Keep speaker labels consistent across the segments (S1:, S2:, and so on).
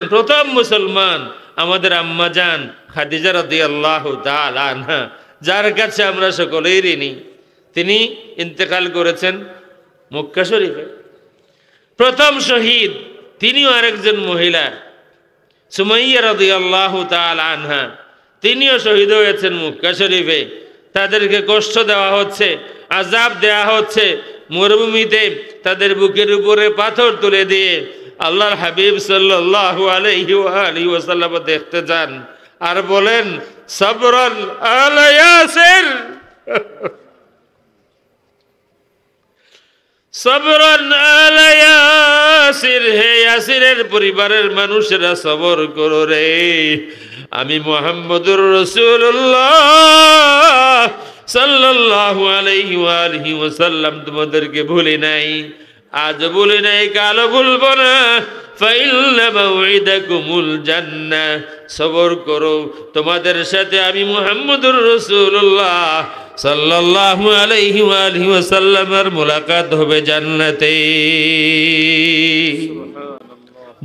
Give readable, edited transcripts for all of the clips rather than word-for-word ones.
S1: প্রথম মুসলমান আমাদের আম্মা জান খাদিজা রাদিয়াল্লাহু তাআলা আনহা, যার কাছে আমরা সকলেই ঋণী। তিনি ইন্তেকাল করেছেন মক্কা শরীফে। প্রথম শহীদ তিনিও আরেকজন মহিলা, সুমাইয়া রাদিয়াল্লাহু তাআলা আনহা, তিনিও শহীদ হয়েছেন মক্কা শরীফে। তাদেরকে কষ্ট দেওয়া হচ্ছে, আযাব দেওয়া হচ্ছে। মরুভূমিতে তাদের বুকের উপরে পাথর তুলে দিয়ে আল্লাহর হাবিব সাল্লাল্লাহু আলাইহি ওয়াসাল্লাম দেখতে যান আর বলেন, সাবরান আলা ইয়াসির, সাবরান আলা ইয়াসির, হে ইয়াসিরের পরিবারের মানুষেরা সবর করো রে, আমি মুহাম্মদুর রাসূলুল্লাহ সাল্লাল্লাহু আলাইহি ওয়াসাল্লাম তোমাদেরকে ভুলি নাই, আজ ভুলি নাই, কালও ভুলবো না। ফাইন্না মাউইদাকুমুল জান্নাহ, সবর করো, তোমাদের সাথে আমি মুহাম্মদুর রাসূলুল্লাহ সাল্লাল্লাহু আলাইহি ওয়াসাল্লামের মুলাকাত হবে জান্নাতে।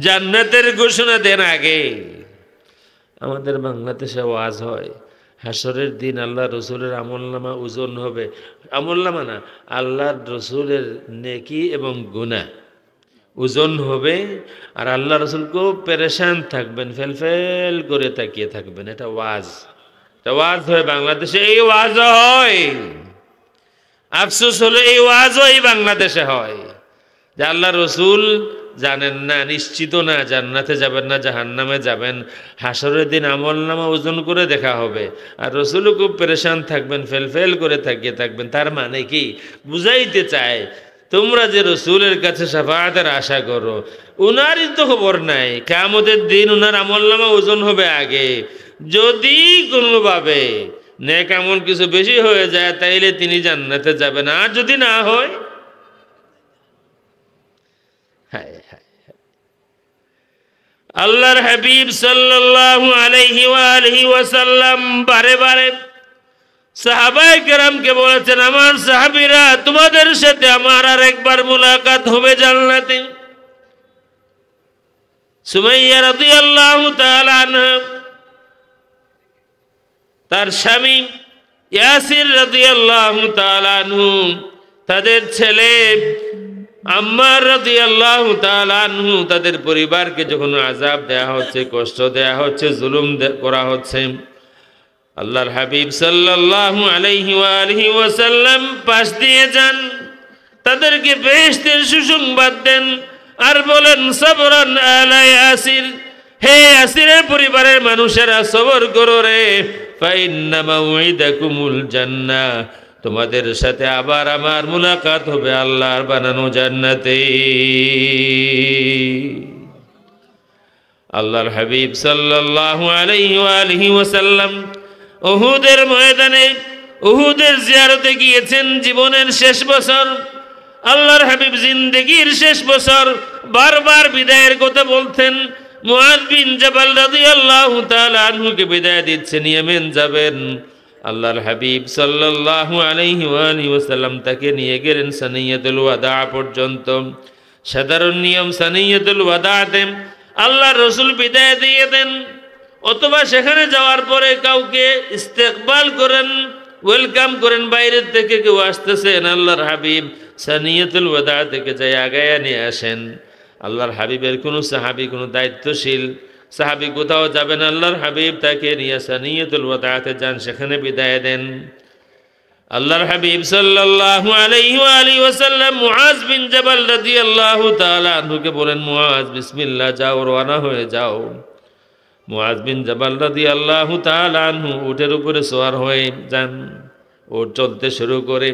S1: জান্নাতের ঘোষণা দেন আগে। আমাদের বাংলাদেশে ওয়াজ হয়, হাসরের দিন আল্লাহ রসুলের আমলনামা ওজন হবে, আমলনামা না, আল্লাহর রসুলের নেকি এবং গুনাহ ওজন হবে, আর আল্লাহ রসুলকেও পেরেশান থাকবেন, ফেল করে তাকিয়ে থাকবেন। এটা ওয়াজ, এটা ওয়াজ হয় বাংলাদেশে, এই ওয়াজও হয়। আফসোস হলো এই ওয়াজও এই বাংলাদেশে হয় যে আল্লাহ রসুল জানেন না, নিশ্চিত না জান্নাতে যাবেন না জাহান্নামে যাবেন, হাসরের দিন আমলনামা ওজন করে দেখা হবে, আর রসুলও খুব পেরেশান থাকবেন, ফেল করে তাকিয়ে থাকবেন। তার মানে কি বুঝাইতে চায়, তোমরা যে রসুলের কাছে শাফাআতের আশা করো, উনারই তো খবর নাই কিয়ামতের দিন উনার আমলনামা ওজন হবে আগে। যদি কোনোভাবে নেক আমল কিছু বেশি হয়ে যায় তাইলে তিনি জান্নাতে যাবেন, আর যদি না হয়, আল্লাহর হাবিব সাল্লাল্লাহু আলাইহি ওয়াসাল্লাম বারে বারে সাহাবায়ে কেরামকে বলেছেন, আমার সাহাবীরা, তোমাদের সাথে আমার আরেকবার মুলাকাত হবে জান্নাতে। সুমাইয়া রাদিয়াল্লাহু তাআলা আনহা, তার স্বামী ইয়াসির রাদিয়াল্লাহু তাআলা আনহু, তাদের ছেলে আম্মার রাদিয়াল্লাহু তাআলা আনহু, তাদের পরিবারকে যখন আযাব দেয়া হচ্ছে, কষ্ট দেয়া হচ্ছে, জুলুম করা হচ্ছে, আল্লাহর হাবিব সাল্লাল্লাহু আলাইহি ওয়াসাল্লাম পাশ দিয়ে যান, তাদেরকে বেহেশতের সুসংবাদ দেন আর বলেন, সাবরান আলা ইয়াসির, হে ইয়াসিরের পরিবারের মানুষেরা সবর করো রে, ফাইন্না মাউইদাকুমুল জান্নাহ, তোমাদের সাথে আবার আমার মুলাকাত হবে আল্লাহর বানানো জান্নাতে। আল্লাহর হাবিব সাল্লাল্লাহু আলাইহি ওয়াসাল্লাম উহুদের ময়দানে, উহুদের জিয়ারতে গিয়েছেন জীবনের শেষ বছর। আল্লাহর হাবিব জিন্দেগীর শেষ বছর বারবার বিদায়ের কথা বলতেন। মুআয বিন জাবাল রাদিয়াল্লাহু তাআলা আনহুকে বিদায় দিচ্ছেন, ইয়েমেন যাবেন। আল্লাহর হাবিব সাল্লাল্লাহু আলাইহি ওয়াসাল্লাম তাকে নিয়ে গেলেন সানিয়াতুল ওয়াদা পর্যন্ত। সাধারণ নিয়ম, সানিয়াতুল ওয়াদাতে আল্লাহর রাসূল বিদায় দিয়ে দেন, অথবা সেখানে যাওয়ার পরে কাউকে ইস্তেকবাল করেন, ওয়েলকাম করেন, বাইরের থেকে কেউ আসতেছেন, আল্লাহর হাবিব সানিয়াতুল ওয়াদা থেকে যাই আগায়া নিয়ে আসেন। আল্লাহর হাবিবের কোনো সাহাবী, কোনো দায়িত্বশীল সাহাবী কোথাও যাবেন, আল্লাহর হাবিব তাকে নিয়ে সানিয়াতুল ওয়াদাতে যান, সেখানে বিদায় দেন। আল্লাহর হাবিব সাল্লাল্লাহু আলাইহি ওয়াসাল্লাম মুআয বিন জাবাল রাদিয়াল্লাহু তাআলা আনহুকে বলেন, মুআয বিসমিল্লাহ, যাও, রওনা হয়ে যাও। মুআয বিন জাবাল রাদিয়াল্লাহু তাআলা আনহু উটের উপরে সওয়ার হয়ে যান, উট চলতে শুরু করে।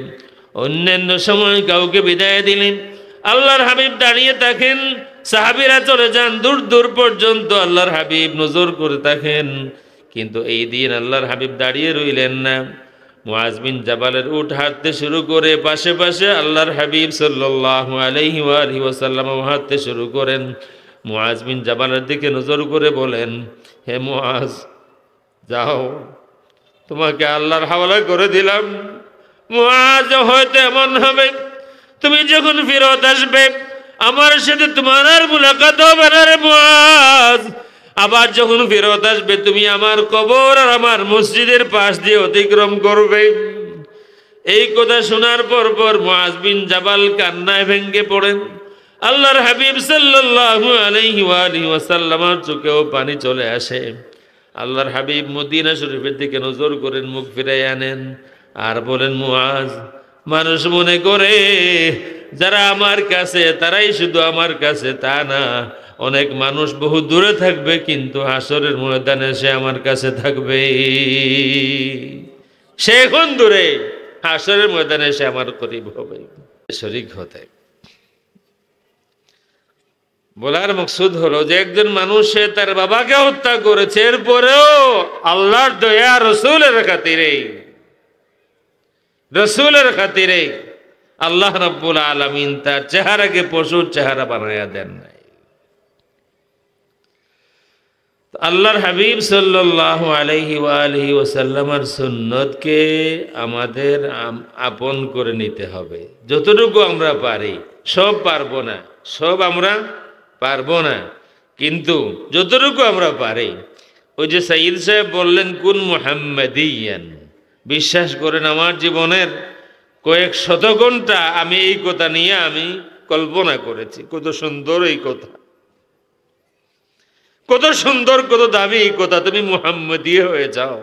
S1: অন্যান্য সময় কাউকে বিদায় দিলেন, আল্লাহর হাবিব দাঁড়িয়ে থাকেন, সাহাবীরা চলে যান দূর দূর পর্যন্ত, আল্লাহর হাবিব নজর করে থাকেন। কিন্তু এই দিন আল্লাহর হাবিব দাঁড়িয়ে রইলেন না। মুআয বিন জাবালের উট হাঁটতে শুরু করে, পাশে পাশে আল্লাহর হাবিব সাল্লাল্লাহু আলাইহি ওয়াসাল্লাম হাঁটতে শুরু করেন। মুআয বিন জাবালের দিকে নজর করে বলেন, হে মুআয, যাও, তোমাকে আল্লাহর হাওয়ালা করে দিলাম। মুআয, হয়তো এমন হবে তুমি যখন ফেরত আসবে আমার সাথে তোমার আর মুলাকাত হবে না রে মুআজ। আবার যখন ফেরত আসবে তুমি আমার কবর আর আমার মসজিদের পাশ দিয়ে অতিক্রম করবে। এই কথা শোনার পর মুআজ বিন জাবাল কান্নায় ভেঙে পড়েন। আল্লাহর হাবিব সাল্লাল্লাহু আলাইহি ওয়াসাল্লামের চোখেও পানি চলে আসে। আল্লাহর হাবিব মদিনা শরীফের দিকে নজর করেন, মুখ ফিরাই আনেন আর বলেন, মুআজ, মানুষ মনে করে যারা আমার কাছে তারাই শুধু আমার কাছে, তা না, অনেক মানুষ বহু দূরে থাকবে কিন্তু হাসরের ময়দানে সে আমার কাছে থাকবে। সে এখন দূরে, হাসরের ময়দানে সে আমার করিব হবে, শরীক হতে। বলার মকসুদ হলো যে একজন মানুষ সে তার বাবাকে হত্যা করেছে, এরপরেও আল্লাহর দয়া রসুলের খাতিরে আল্লাহ রাব্বুল আলামিন তার চেহারাকে পশুর চেহারা বানায়া দেন নাই। আল্লাহর হাবিব সাল্লাল্লাহু আলাইহি ওয়াসাল্লামের সুন্নতকে আমাদের আপন করে নিতে হবে। যতটুকু আমরা পারি, সব পারবো না, সব আমরা পারবো না, কিন্তু যতটুকু আমরা পারি। ওই যে সাইয়্যিদ সাহেব বললেন, কুন মুহাম্মাদিয়ান, বিশ্বাস করেন আমার জীবনের কয়েক শত ঘন্টা আমি এই কথা নিয়ে আমি কল্পনা করেছি। কত সুন্দর এই কথা, কত সুন্দর, কত দামি এই কথা। তুমি মুহাম্মদী হয়ে যাও,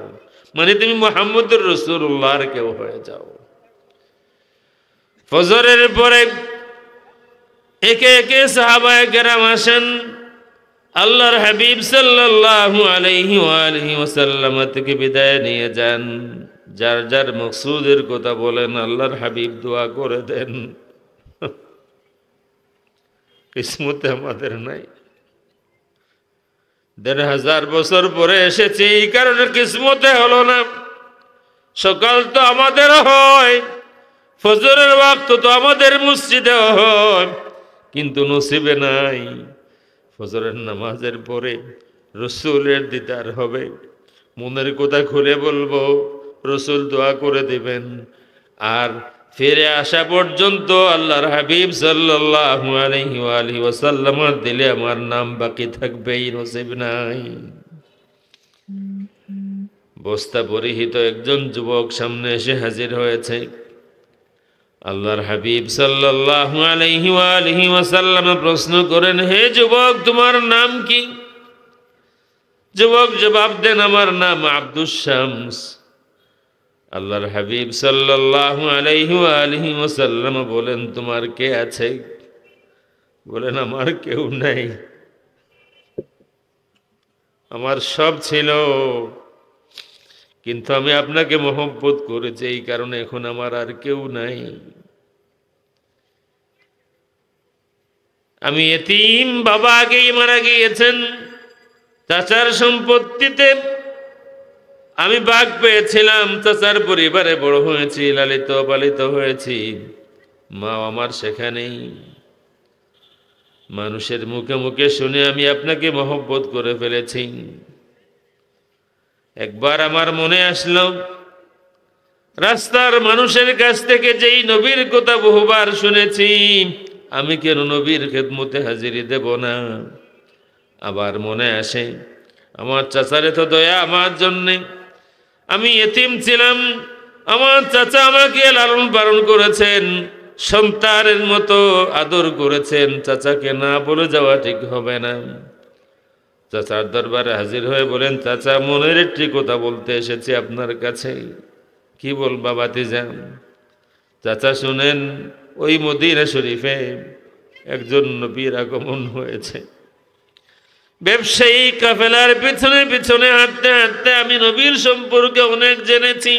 S1: মানে তুমি মুহাম্মদুর রাসূলুল্লাহর কেউ হয়ে যাও। ফজরের পরে একে একে সাহাবায়ে কেরাম আসেন, আল্লাহর হাবিব সাল্লাল্লাহু আলাইহি ওয়াসাল্লাম থেকে বিদায় নিয়ে যান। যার যার মকসুদের কথা বলেন, আল্লাহর হাবিব দোয়া করে দেন। কিসমতে আমাদের নাই, ১,৫০০ বছর পরে এসেছি, এই কারণে কিসমতে হলো না। সকাল তো আমাদের হয়, ফজরের ওয়াক্ত তো আমাদের মসজিদে হয়, কিন্তু নসিবে নাই। ফজরের নামাজের পরে রসুলের দিদার হবে, মনের কথা খুলে বলবো, রসুল দোয়া করে দিবেন। আর ফিরে আসা পর্যন্ত আল্লাহর হাবিব সাল্লাল্লাহু আলাইহি ওয়াসাল্লামের দিলে আমার নাম বাকি থাকবেই, নসিব নাই। বস্তা পরিহিত একজন যুবক সামনে এসে হাজির হয়েছে। আল্লাহর হাবিব সাল্লাল্লাহু আলাইহি ওয়াসাল্লাম প্রশ্ন করেন, হে যুবক, তোমার নাম কি? যুবক জবাব দেন, আমার নাম আব্দুস শামস। আল্লাহর হাবিব সাল্লাল্লাহু আলাইহি ওয়াসাল্লাম বলেন, তোমার কে আছে? বলেন, আমার কেউ নাই, আমার সব ছিল, কিন্তু আমি আপনাকে মহব্বত করেছি, এই কারণে এখন আমার আর কেউ নাই। আমি এতিম, বাবা আগেই মারা গিয়েছেন। চাচার সম্পত্তিতে আমি ভাগ পেয়েছিলাম, চাচার পরিবারে বড় হয়েছি, লালিত পালিত হয়েছি, মা আমার সেখানেই। মানুষের মুখে মুখে শুনে আমি আপনাকে মহব্বত করে ফেলেছি। একবার আমার মনে আসলো, রাস্তার মানুষের কাছ থেকে যেই নবীর কথা বহুবার শুনেছি, আমি কেন নবীর খেদমতে হাজিরি দেব না? আবার মনে আসে, আমার চাচারে তো দয়া আমার জন্যে, আমি এতিম ছিলাম, আমার চাচা আমাকে লালন পালন করেছেন, সন্তানের মতো আদর করেছেন। চাচাকে না বলে যাওয়া ঠিক হবে না। চাচার দরবারে হাজির হয়ে বলেন, চাচা, মনের একটি কথা বলতে এসেছি আপনার কাছে। কি বলবা ভাতিজা? চাচা শুনেন, ওই মদিনা শরীফে একজন নবীর আগমন হয়েছে। ব্যবসায়ী কাফেলার পিছনে পিছনে হাঁটতে হাঁটতে আমি নবীর সম্পর্কে অনেক জেনেছি।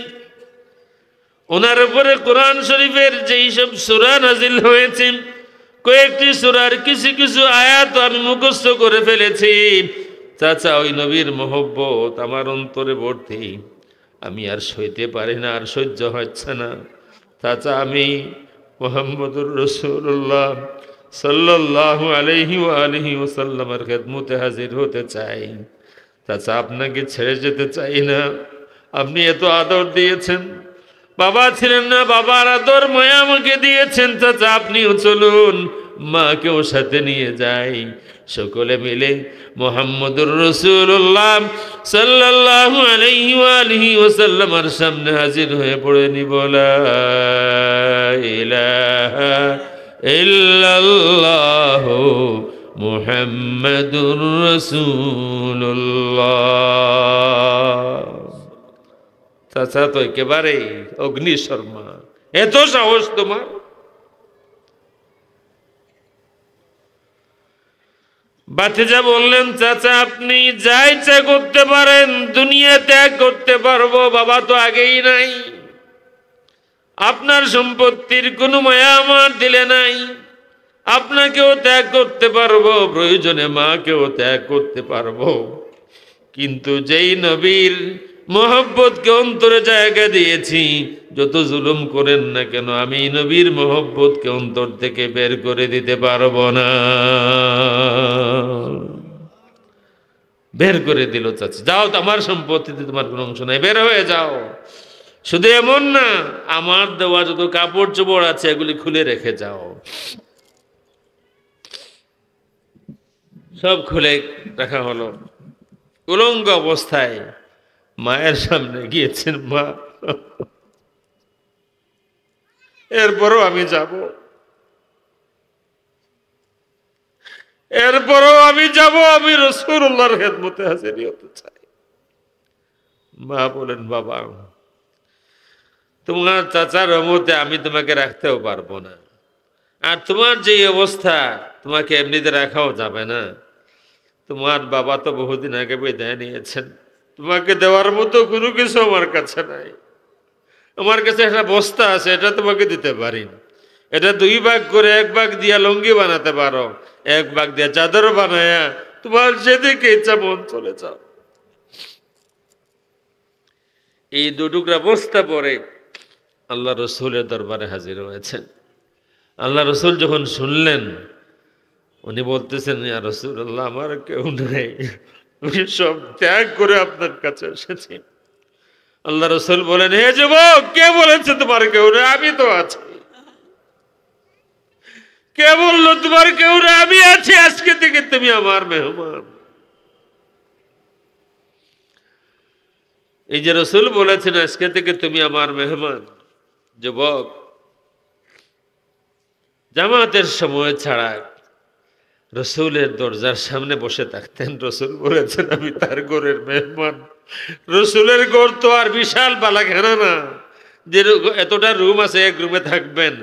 S1: ওনার উপরে কোরআন শরীফের যেই সব সূরা নাজিল হয়েছে, কয়েকটি সূরার কিছু কিছু আয়াত আমি মুখস্থ করে ফেলেছি। চাচা, ওই নবীর মহব্বত আমার অন্তরে ভর্তি, আমি আর সইতে পারি না, আর সহ্য হচ্ছে না। চাচা, আমি মুহাম্মদুর রাসূলুল্লাহ সাল্লাল্লাহু আলাইহি ওয়াসাল্লামের খেদমতে হাজির হতে চাই। চাচা, আপনাকে ছেড়ে যেতে চাই না। আপনি এত আদর দিয়েছেন, বাবা ছিলেন না, বাবার আদর মায়া আমাকে দিয়েছেন। চাচা, আপনিও চলুন, মাকেও সাথে নিয়ে যাই। সকলে মিলে মুহাম্মদুর রাসূলুল্লাহ সাল্লাল্লাহু আলাইহি ওয়া আলিহি ওয়াসাল্লামের সামনে হাজির হয়ে পড়ে নিব লা ইলাহা ইল্লাল্লাহু মুহাম্মাদুর রাসূলুল্লাহ। চাচা তো একেবারে অগ্নিশর্মা, এত সাহস তোমার? বাতিজা বললেন, চাচা আপনি যা ইচ্ছা করতে পারেন, দুনিয়া ত্যাগ করতে পারবো, বাবা তো আগেই নাই, আপনার সম্পত্তির কোনো মায়া আমার দিলে নাই, আপনাকেও ত্যাগ করতে পারবো, প্রয়োজনে মাকেও ত্যাগ করতে পারবো, কিন্তু যেই নবীর মহব্বতকে অন্তরে জায়গা দিয়েছি, যত জুলুম করেন না কেন আমি নবীর মহব্বতকে অন্তর থেকে বের করে দিতে পারবো না। বের করে দিল চাচি, যাও, আমার সম্পত্তিতে তোমার কোনো অংশ নাই, বের হয়ে যাও। শুধু এমন না, আমার দেওয়া যত কাপড় চোপড় আছে এগুলি খুলে রেখে যাও। সব খুলে রাখা হলো। উলঙ্গ অবস্থায় মায়ের সামনে গিয়েছেন, মা এরপরও আমি যাব, এরপরও আমি যাব, আমি রাসূলুল্লাহর খেদমতে হাজির হতে চাই। মা বলেন, বাবা তোমার চাচার রহমতে আমি তোমাকে রাখতেও পারবো না, আর তোমার যে অবস্থা তোমাকে এমনিতে রাখাও যাবে না, তোমার বাবা তো বহুদিন আগে বিদায় নিয়েছেন, তোমাকে দেওয়ার মতো কোনো কিছু আমার কাছে নাই। আমার কাছে একটা বস্তা আছে, এটা তোমাকে দিতে পারি, এটা 2 ভাগ করে 1 ভাগ দিয়া লুঙ্গি বানাতে পারো, 1 ভাগ দিয়া চাদর বানায়া তোমার যেদিকে ইচ্ছা মন চলে যাও। এই 2 টুকরা বস্তা পরে আল্লাহ রসুলের দরবারে হাজির হয়েছেন। আল্লাহ রসুল যখন শুনলেন, উনি বলতেছেন, ইয়া রাসূলুল্লাহ আমার কেউ নাই, আমি সব ত্যাগ করে আপনার কাছে এসেছি। আল্লাহ রসুল বলেন, হে যুবক, কে বলেছে তোমার কেউ নেই? আমি তো আছি। কে বললো তোমার কেউ নেই? আমি আছি, আজকে থেকে তুমি আমার মেহমান। এই যে রসুল বলেছেন আজকে থেকে তুমি আমার মেহমান, যুবক জামাতের সময় ছাড়া রসুলের দরজার সামনে বসে থাকতেন। রসুল বলেছেন আমি তার ঘরের মেহমান। রসুলের ঘর তো আর বিশাল বালাখানা না যে এতটা রুম আছে, 1 রুমে থাকবেন।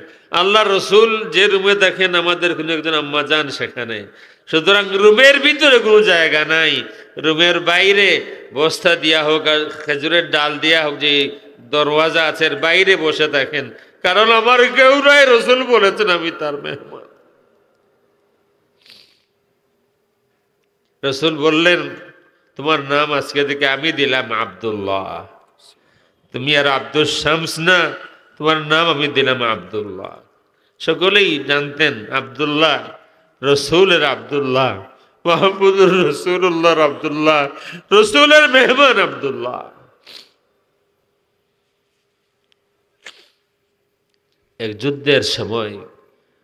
S1: আল্লাহ রসুল যে রুমে দেখেন আমাদের কোনো একজন আম্মা যান সেখানে, সুতরাং রুমের ভিতরে কোনো জায়গা নাই, রুমের বাইরে বস্তা দিয়া হোক আর খেজুরের ডাল দিয়া হোক, যে দরওয়াজা আছে বাইরে বসে থাকেন, কারণ আমার কেউ নাই। রসুল বলেছেন আমি তার মেহমান। রসুল বললেন, তোমার নাম আজকে থেকে আমি দিলাম আব্দুল্লাহ, তুমি আর আব্দুল শামস না, তোমার নাম আমি দিলাম আব্দুল্লাহ। সকলেই জানতেন আব্দুল্লাহ রসুলের আব্দুল্লাহ, মুহাম্মদুর রাসূলুল্লাহর আব্দুল্লাহ, রসুলের মেহমান আব্দুল্লাহ। এক যুদ্ধের সময়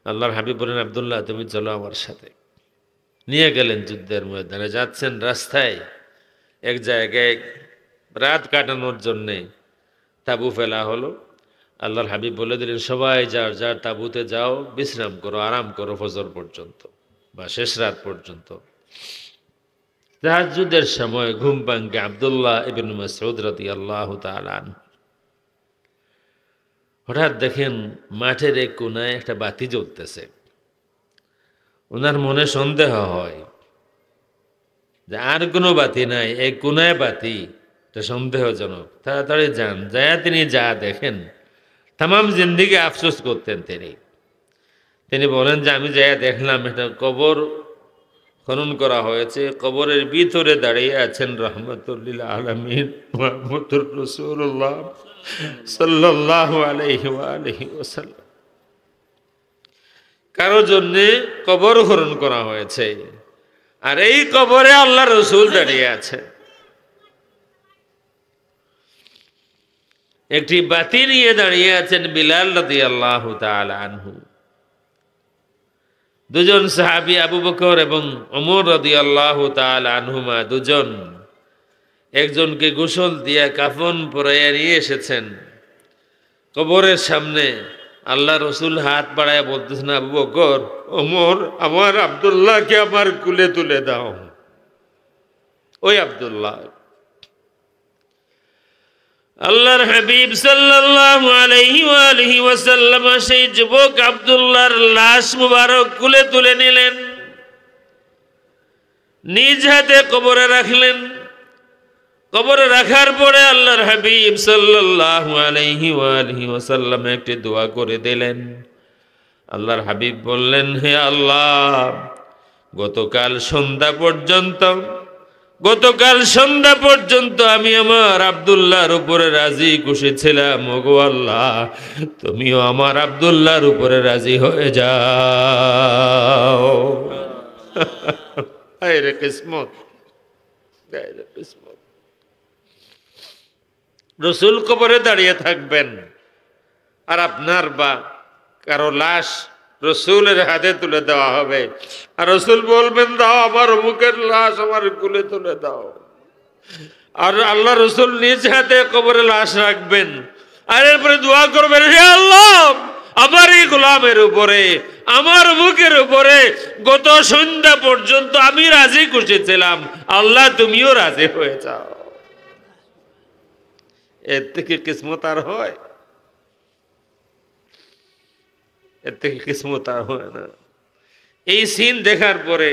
S1: আল্লাহর হাবিব বলেন, আব্দুল্লাহ তুমি চলো আমার সাথে। নিয়ে গেলেন যুদ্ধের ময়দানে। যাচ্ছেন, রাস্তায় এক জায়গায় রাত কাটানোর জন্যে তাবু ফেলা হলো। আল্লাহর হাবিব বলে দিলেন, সবাই যার যার তাবুতে যাও, বিশ্রাম করো, আরাম করো ফজর পর্যন্ত বা শেষ রাত পর্যন্ত। তাহাজ্জুদের সময় ঘুম ভাঙ্গে আব্দুল্লাহ ইবনে মাসউদ রাদিয়াল্লাহু তাআলা আনহু। হঠাৎ দেখেন মাঠের এক কোনায় একটা বাতি জ্বলতেছে। ওনার মনে সন্দেহ হয় যে আর কোনো বাতি নাই, এই কোনায় বাতি, এটা সন্দেহজনক। তাড়াতাড়ি যান, যায় তিনি যা দেখেন, তামাম জিন্দিগি আফসোস করতেন তিনি বলেন যে আমি যাই দেখলাম এটা কবর খনন করা হয়েছে, কবরের ভিতরে দাঁড়িয়ে আছেন রাহমাতুল লিল আলামিন মুহাম্মদুর রাসূলুল্লাহ সাল্লাল্লাহু আলাইহি ওয়া আলিহি ওয়াসাল্লাম। কারো জন্যে কবর খনন করা হয়েছে, আর এই কবরে আল্লাহ রসুল দাঁড়িয়ে আছে। একটি বাতি নিয়ে দাঁড়িয়ে আছেন বিলাল রাদিয়াল্লাহু তাআলা আনহু। দুজন সাহাবী আবু বকর এবং ওমর রাদিয়াল্লাহু তাআলা আনহুমা দুজন একজনকে গোসল দিয়ে কাফন পরাইয়া নিয়ে এসেছেন কবরের সামনে। আল্লাহ রসুল হাত বাড়ায় বলতেছেন, আবু বকর, ওমর, আমার আব্দুল্লাহকে আমার কুলে তুলে দাও। ওই আব্দুল্লাহ, আল্লাহর হাবিব সাল্লাল্লাহু আলাইহি ওয়া আলিহি ওয়াসাল্লাম সেই যুবক আব্দুল্লাহর লাশ মুবারক কুলে তুলে নিলেন, নিজ হাতে কবরে রাখলেন। কবরে রাখার পরে আল্লাহর হাবিব সাল্লাল্লাহু আলাইহি ওয়া আলিহি ওয়াসাল্লাম একটি দোয়া করে দিলেন। আল্লাহর হাবিব বললেন, হে আল্লাহ, গতকাল সন্ধ্যা পর্যন্ত আমি আমার আব্দুল্লাহর উপরে রাজি খুশি ছিলাম। ওগো আল্লাহ, তুমিও আমার আব্দুল্লাহর উপরে রাজি হয়ে যাও। আরে কিসমত, আরে কিসমত। রসুল কবরে দাঁড়িয়ে থাকবেন আর আপনার বা কারো লাশ রসুলের হাতে তুলে দেওয়া হবে, আর রসুল বলবেন, দাও আমার অমুকের লাশ আমার কুলে তুলে দাও। আর আল্লাহ রসুল নিজ হাতে কবরে লাশ রাখবেন, আর এরপরে দোয়া করবেন, হে আল্লাহ, আমার এই গোলামের উপরে, আমার মুখের উপরে গত সন্ধ্যা পর্যন্ত আমি রাজি খুশি ছিলাম, আল্লাহ তুমিও রাজি হয়ে যাও। এর থেকে কিসমত আর হয়? এর থেকে কিসমত আর হয় না। এই সিন দেখার পরে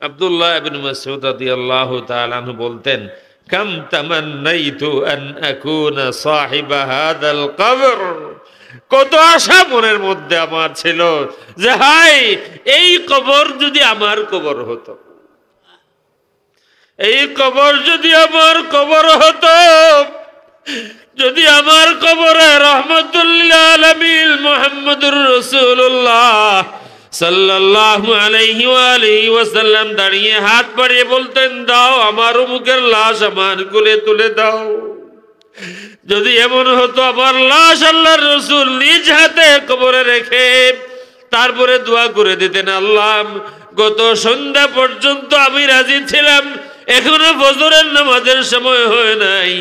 S1: আব্দুল্লাহ ইবনে মাসউদ রাদিয়াল্লাহু তাআলা আনহু বলতেন, কাম তামান্নাইতু আন আকুনা সাহিবা হাদাল কবর। কত আশা মনের মধ্যে আমার ছিল যে হাই, এই কবর যদি আমার কবর হতো, এই কবর যদি আমার কবর হতো, যদি আমার কবরে রহমাতুল লিল আলামিন মুহাম্মদুর রাসূলুল্লাহ সাল্লাল্লাহু আলাইহি ওয়া আলিহি ওয়াসাল্লাম দাঁড়িয়ে হাত বাড়িয়ে বলতেন, দাও আমার মুখের লাশ আমার কোলে তুলে দাও। যদি এমন হতো, আমার লাশ আল্লাহর রাসূল নিজ হাতে কবরে রেখে তারপরে দোয়া করে দিতেন, আল্লাহ, গত সন্ধ্যা পর্যন্ত আমি রাজি ছিলাম, এখনো ফজরের নামাজের সময় হয় নাই,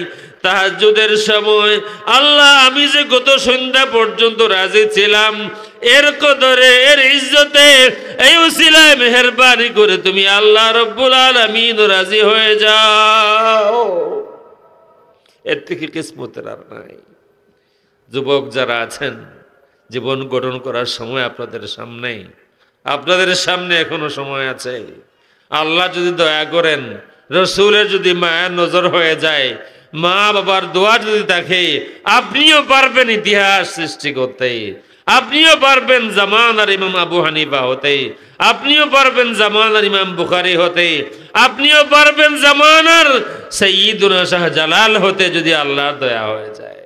S1: তাহাজ্জুদের সময়, আল্লাহ, আমি যে গত সন্ধ্যা পর্যন্ত রাজি ছিলাম, এর কদরে, এর ইজ্জতে, এই উসিলায় মেহেরবানি করে তুমি আল্লাহ রব্বুল আলামিন রাজি হয়ে যাও। এর থেকে কিসমতের আর নাই। যুবক যারা আছেন, জীবন গঠন করার সময় আপনাদের সামনে এখনো সময় আছে। আল্লাহ যদি দয়া করেন, রসুলের যদি মায়ের নজর হয়ে যায়, মা বাবার দোয়া যদি থাকে, আপনিও পারবেন ইতিহাস সৃষ্টি করতে, আপনিও পারবেন জামানার ইমাম আবু হানিফা হতে, আপনিও পারবেন জামানার ইমাম বুখারী হতে, আপনিও পারবেন জামানার সাইয়্যিদুনা শাহজালাল হতে, যদি আল্লাহর দয়া হয়ে যায়।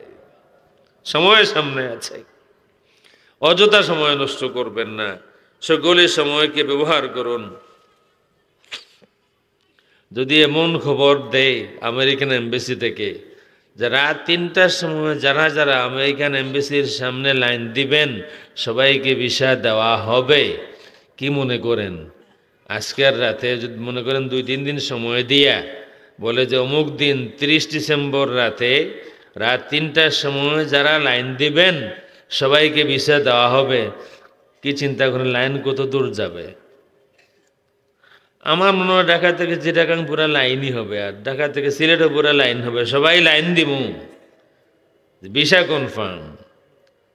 S1: সময় সামনে আছে, অযথা সময় নষ্ট করবেন না, সকলে সময়কে ব্যবহার করুন। যদি এমন খবর দেয় আমেরিকান এমবাসি থেকে যে রাত 3টার সময় যারা আমেরিকান এমবাসির সামনে লাইন দিবেন সবাইকে ভিসা দেওয়া হবে, কি মনে করেন? আজকের রাতে যদি মনে করেন 2-3 দিন সময় দিয়া বলে যে অমুক দিন 30 ডিসেম্বর রাতে রাত 3টার সময় যারা লাইন দিবেন সবাইকে ভিসা দেওয়া হবে, কি চিন্তা করেন লাইন কত দূর যাবে? আমার মনে হয় ঢাকা থেকে চিটাগাং পুরা লাইনই হবে, আর ঢাকা থেকে সিলেটও পুরা লাইন হবে, সবাই লাইন দিব, ভিসা কনফার্ম।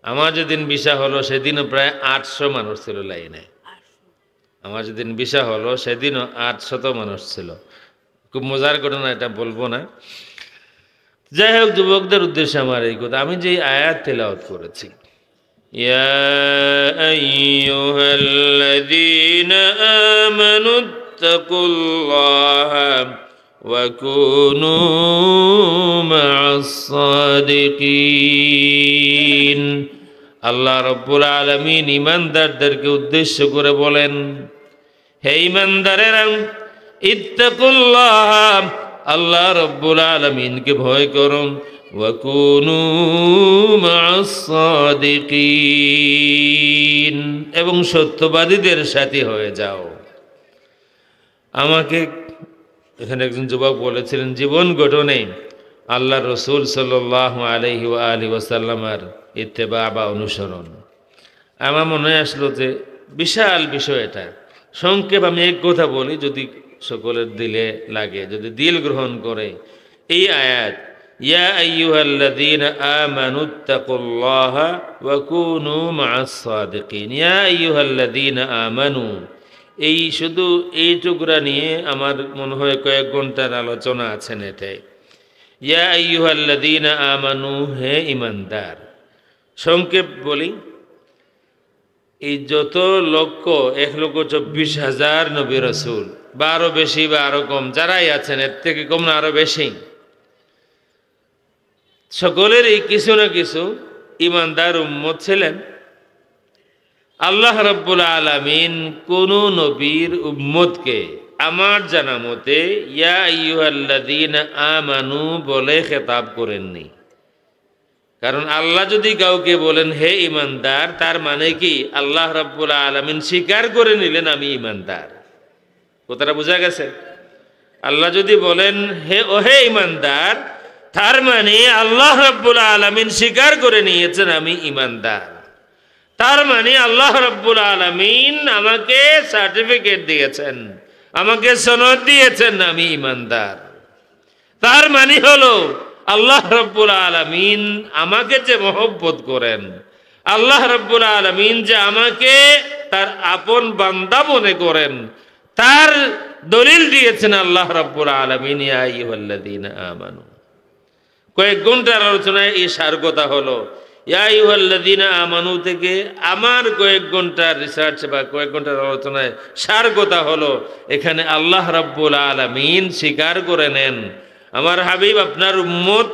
S1: আমার যেদিন ভিসা হলো সেদিনও প্রায় 800 মানুষ ছিল লাইনে। আমার যেদিন ভিসা হলো সেদিনও 800 মানুষ ছিল। খুব মজার ঘটনা, এটা বলবো না। যাই হোক, যুবকদের উদ্দেশ্যে আমার এই কথা, আমি যে আয়াত তেলাওয়াত করেছি, ইয়া আইয়ুহাল্লাযীনা আমানু ইত্তাকুল্লাহা ওয়া কুনু মা'আস সাদিকিন। আল্লাহ রাব্বুল আলামিন ঈমানদারদেরকে উদ্দেশ্য করে বলেন, হে ঈমানদারেরা, ইত্তাকুল্লাহ, আল্লাহ রাব্বুল আলামিনকে ভয় করুন, ওয়াকুনু মা'আস সাদিকিন, এবং সত্যবাদীদের সাথী হয়ে যাও। আমাকে এখানে একজন যুবক বলেছিলেন, জীবন গঠনে আল্লাহ রসুল সাল্লাল্লাহু আলাইহি ওয়া আলিহি ওয়াসাল্লামের ইত্তেবা বা অনুসরণ। আমার মনে আসলো যে বিশাল বিষয় এটা। সংক্ষেপ আমি এক কথা বলি, যদি সকলের দিলে লাগে, যদি দিল গ্রহণ করে। এই আয়াত, ইয়া আইয়ুহাল্লাযীনা আমানুত্তাকুল্লাহা ওয়া কুনু মা'আস সাদিকিন, ইয়া আইয়ুহাল্লাযীনা আমানু, এই শুধু এই টুকরা নিয়ে আমার মনে হয় কয়েক ঘন্টার আলোচনা আছেন এটাই। ইয়া আইয়ুহাল্লাযীনা আমানু, হে ঈমানদার। সংক্ষেপ বলি, এই যত লক্ষ, 1,24,000 নবী রাসূল, বা আরো বেশি বা আরো কম, যারাই আছেন, এর থেকে কম না আরো বেশি, সকলেরই কিছু না কিছু ঈমানদার উম্মত ছিলেন। আল্লাহ রাব্বুল আলামিন কোন নবীর উম্মতকে আমার জানা মতে ইয়া আইয়ুহাল্লাযীনা আমানু বলে খেতাব করেননি। কারণ আল্লাহ যদি কাউকে বলেন হে ঈমানদার, তার মানে কি আল্লাহ রাব্বুল আলামিন স্বীকার করে নিলেন আমি ঈমানদার। কথাটা বোঝা গেছে? আল্লাহ যদি বলেন হে ঈমানদার, তার মানে আল্লাহ রাব্বুল আলামিন স্বীকার করে নিয়েছেন আমি ঈমানদার। তার মানে আল্লাহ রাব্বুল আলামিন আমাকে সার্টিফিকেট দিয়েছেন, আমাকে সনদ দিয়েছেন আমি ঈমানদার। তার মানে হলো আল্লাহ রাব্বুল আলামিন আমাকে যে মহব্বত করেন, আল্লাহ রাব্বুল আলামিন যে আমাকে তার আপন বান্দা মনে করেন, তার দলিল দিয়েছেন আল্লাহ রাব্বুল আলামিন ইয়া আইয়ুহাল্লাযীনা আমানু। কয়েক ঘন্টার আলোচনায় এই সার কথা হলো। ইয়া আইয়ুহাল্লাযীনা আমানু থেকে আমার কয়েক ঘন্টার রিসার্চ বা কয়েক ঘন্টার আলোচনায় সার কথা হলো, এখানে আল্লাহ রাব্বুল আলামিন স্বীকার করে নেন আমার হাবিব আপনার উম্মত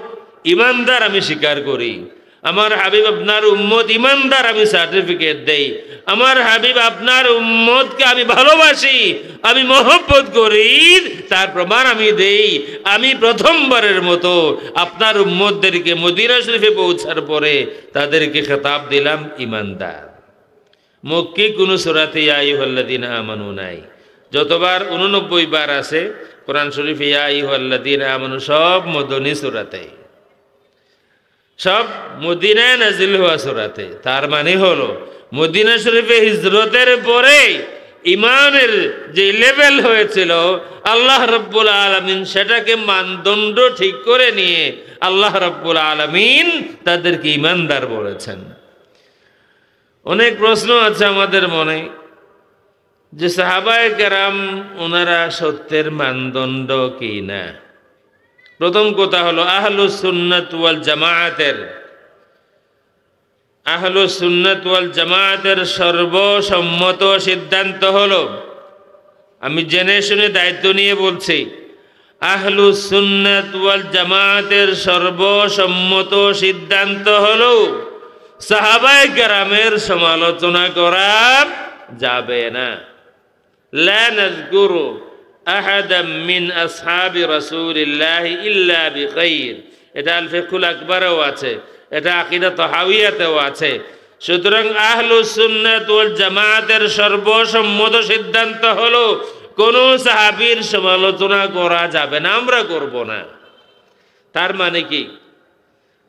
S1: ঈমানদার, আমি স্বীকার করি। আমার হাবিব আপনার উম্মত ঈমানদার, আমি সার্টিফিকেট দেই। আমার হাবিব আপনার উম্মতকে আমি ভালোবাসি, আমি মহব্বত করি, তার প্রমাণ আমি দেই। আমি প্রথমবারের মতো আপনার উম্মতদেরকে মদিনা শরীফে পৌঁছার পরে তাদেরকে খেতাব দিলাম ঈমানদার। মক্কি কোন সূরাতে ইয়া আইয়ুহাল্লাযীনা আমানু নাই। যতবার 89 বার আছে কোরআন শরীফে ইয়া আইয়ুহাল্লাযীনা আমানু, সব মদনী সূরাতে, সব মদিনায় নাজিল হওয়া সূরাতে। তার মানে হলো মদিনা শরীফে হিজরতের পরে ইমানের যে লেভেল হয়েছিল, আল্লাহ রাব্বুল আলামিন সেটাকে মানদণ্ড ঠিক করে নিয়ে আল্লাহ রাব্বুল আলামিন তাদেরকে ঈমানদার বলেছেন। অনেক প্রশ্ন আছে আমাদের মনে যে সাহাবায়ে কেরাম ওনারা সত্যের মানদণ্ড কি না। প্রথম কথা হলো আহলুস সুন্নাত ওয়াল জামায়াতের সর্বসম্মত সিদ্ধান্ত হলো, আমি জেনে শুনে দায়িত্ব নিয়ে বলছি, আহলুস সুন্নাত ওয়াল জামায়াতের সর্বসম্মত সিদ্ধান্ত হলো সাহাবায়ে কেরামের সমালোচনা করা যাবে না। লা নাযকুরু আহাদাম মিন আসহাবি রাসূলিল্লাহি ইল্লা বিখাইর, এটা আল ফিকহুল আকবরেও আছে, এটা আকীদা তাহাউইয়াতেও আছে। সুতরাং আহলুস সুন্নাত ওয়াল জামায়াতের সর্বসম্মত সিদ্ধান্ত হলো কোন সাহাবীর সমালোচনা করা যাবে না, আমরা করব না। তার মানে কি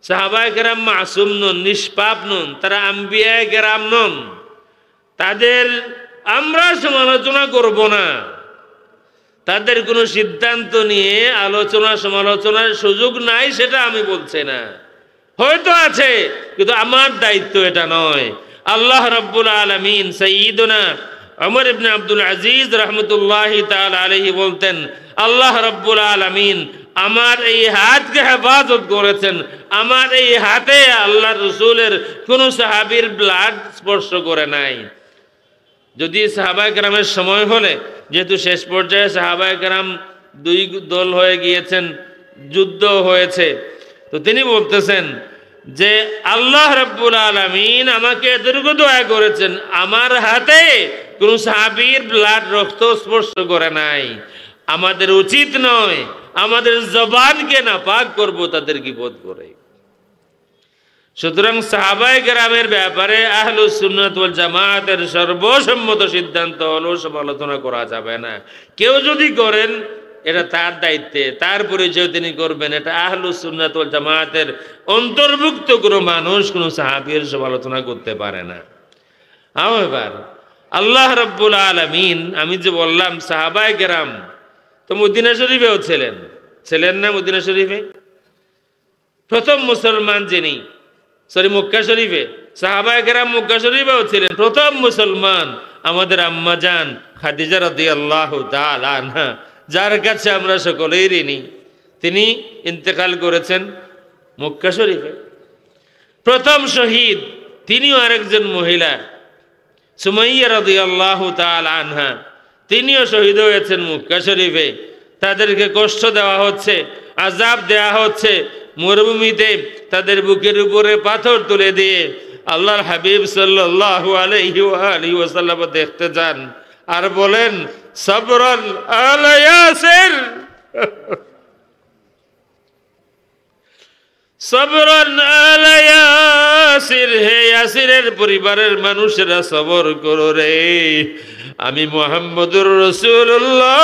S1: সাহাবায়ে কেরাম মাসুম নন, নিষ্পাপ নন, তারা আম্বিয়ায়ে কেরাম নন, তাদের আমরা সমালোচনা করব না। তাদের কোনো সিদ্ধান্ত নিয়ে আলোচনা সমালোচনার সুযোগ নাই সেটা আমি বলছি না, হয়তো আছে, কিন্তু আমার দায়িত্ব এটা নয়। আল্লাহ রাব্বুল আলামিন সাইয়্যিদুনা ওমর ইবনে আব্দুল আজিজ রাহমাতুল্লাহি তাআলা আলাইহি বলতেন, আল্লাহ রাব্বুল আলামিন আমার এই হাতকে হেফাজত করেছেন, আমার এই হাতে আল্লাহ রাসূলের কোন সাহাবীর ব্লাড স্পর্শ করে নাই। যদি সাহাবায়ে কেরামের সময় হলে, যেহেতু শেষ পর্যায়ে সাহাবায়ে কেরাম দুই দল হয়ে গিয়েছেন, যুদ্ধ হয়েছে, তো তিনি বলতেছেন যে আল্লাহ রাব্বুল আলামিন আমাকে এতটুকু দয়া করেছেন, আমার হাতে কোন সাহাবীর ব্লাড রক্ত স্পর্শ করে নাই। আমাদের উচিত নয় আমাদের জবানকে নাপাক করব তাদের গীবত করে। সুতরাং সাহাবায়ে কেরামের ব্যাপারে আহলুস সুন্নাত ওয়াল জামাতের সর্বসম্মত সিদ্ধান্ত হলো সমালোচনা করা যাবে না। কেউ যদি করেন এটা তার দায়িত্বে, তার পরিচয় তিনি করবেন। এটা আহলুস সুন্নাত ওয়াল জামাতের অন্তর্ভুক্ত কোনো মানুষ কোনো সাহাবীর সমালোচনা করতে পারে না। এবার আল্লাহ রাব্বুল আলামিন, আমি যে বললাম সাহাবায়ে কেরাম তো মদিনা শরীফেও ছিলেন না? মদিনা শরীফে প্রথম মুসলমান যিনি, মক্কা শরীফে, সাহাবায়ে কেরাম মক্কা শরীফেও ছিলেন। প্রথম মুসলমান আমাদের আম্মা জান খাদিজা রাদিয়াল্লাহু তাআলা আনহা, যার কাছে আমরা সকলেই ঋণী। তিনি ইন্তেকাল করেছেন মক্কা শরীফে। প্রথম শহীদ তিনিও আরেকজন মহিলা, সুমাইয়া রাদিয়াল্লাহু তাআলা আনহা, তিনিও শহীদ হয়েছেন মক্কা শরীফে। তাদেরকে কষ্ট দেওয়া হচ্ছে, আযাব দেওয়া হচ্ছে। মরুভূমিতে তাদের বুকের উপরে পাথর তুলে দিয়ে আল্লাহর হাবিব সাল্লাল্লাহু আলাইহি ওয়াসাল্লাম দেখতে যান আর বলেন, সাবরান আলা ইয়াসির, সাবরান আলা ইয়াসির, হে ইয়াসিরের পরিবারের মানুষেরা সবর করো রে, আমি মুহাম্মদুর রাসূলুল্লাহ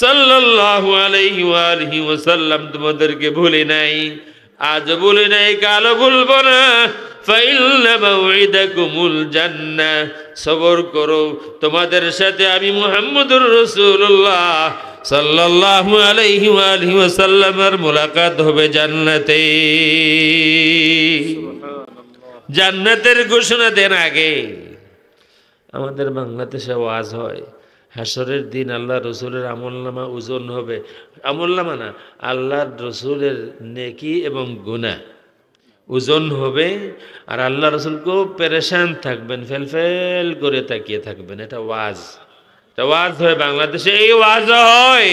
S1: সাল্লাল্লাহু আলাইহি ওয়াসাল্লাম তোমাদেরকে ভুলি নাই, আজ ভুলি নাই, কালও ভুলবো না। ফাইন্না মাউইদাকুমুল জান্নাহ, সবর করো, তোমাদের সাথে আমি মুহাম্মদুর রাসূলুল্লাহ সাল্লাল্লাহু আলাইহি ওয়াসাল্লামের মুলাকাত হবে জান্নাতে। জান্নাতের ঘোষণা দেন আগে। আমাদের বাংলাদেশে ওয়াজ হয়, হাসরের দিন আল্লাহ রসুলের আমলনামা ওজন হবে। আমলনামা না, আল্লাহ রসুলের নেকি এবং গুনাহ ওজন হবে, আর আল্লাহ রসুল খুব পেরেশান থাকবেন, ফেলফেল করে তাকিয়ে থাকবেন। এটা ওয়াজ, এটা ওয়াজ হয় বাংলাদেশে, এই ওয়াজও হয়।